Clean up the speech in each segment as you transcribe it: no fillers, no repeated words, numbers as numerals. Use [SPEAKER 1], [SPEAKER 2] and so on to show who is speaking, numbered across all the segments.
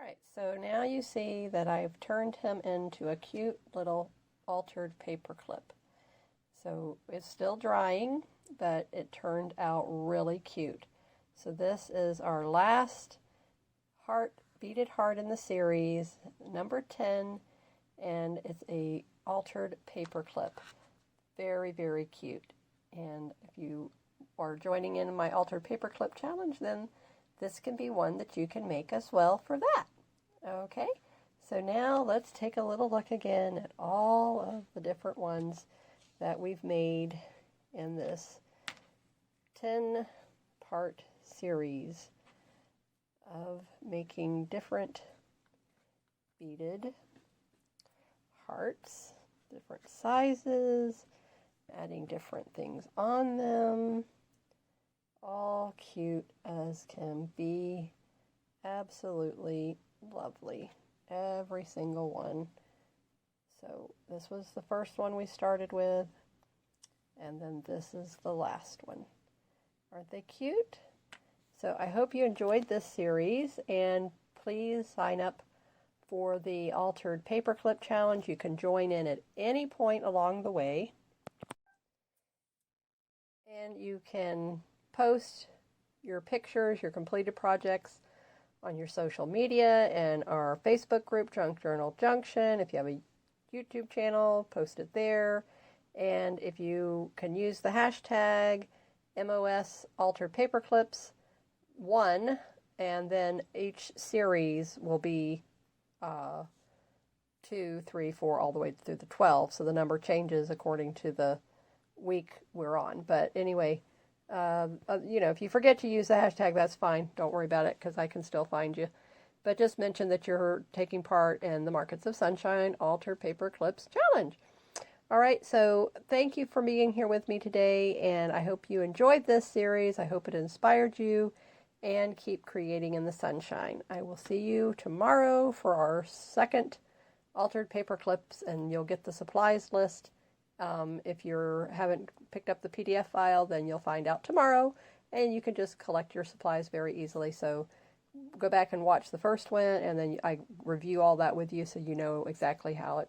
[SPEAKER 1] Alright, so now you see that I've turned him into a cute little altered paper clip. So it's still drying, but it turned out really cute. So this is our last beaded heart in the series, number 10, and it's a altered paper clip. Very, very cute. And if you are joining in my altered paper clip challenge, then this can be one that you can make as well for that. Okay, so now let's take a little look again at all of the different ones that we've made in this 10-part series of making different beaded hearts, different sizes, adding different things on them, all cute as can be, absolutely lovely, every single one. So this was the first one we started with, and then this is the last one. Aren't they cute? So I hope you enjoyed this series, and please sign up for the Altered Paperclip Challenge. You can join in at any point along the way, and you can post your pictures, your completed projects on your social media and our Facebook group, Junk Journal Junction. If you have a YouTube channel, post it there. And if you can use the hashtag MOS Altered Paperclips 1, and then each series will be 2, 3, 4, all the way through the 12. So the number changes according to the week we're on. But anyway, if you forget to use the hashtag, that's fine. Don't worry about it, because I can still find you. But just mention that you're taking part in the Markets of Sunshine Altered Paper Clips Challenge. All right, so thank you for being here with me today, and I hope you enjoyed this series. I hope it inspired you, and keep creating in the sunshine. I will see you tomorrow for our second Altered Paper Clips, and you'll get the supplies list. If you haven't picked up the PDF file, then you'll find out tomorrow, and you can just collect your supplies very easily. So go back and watch the first one, and then I review all that with you so you know exactly how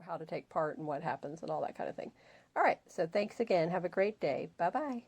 [SPEAKER 1] how to take part and what happens and all that kind of thing. All right, so thanks again. Have a great day. Bye-bye.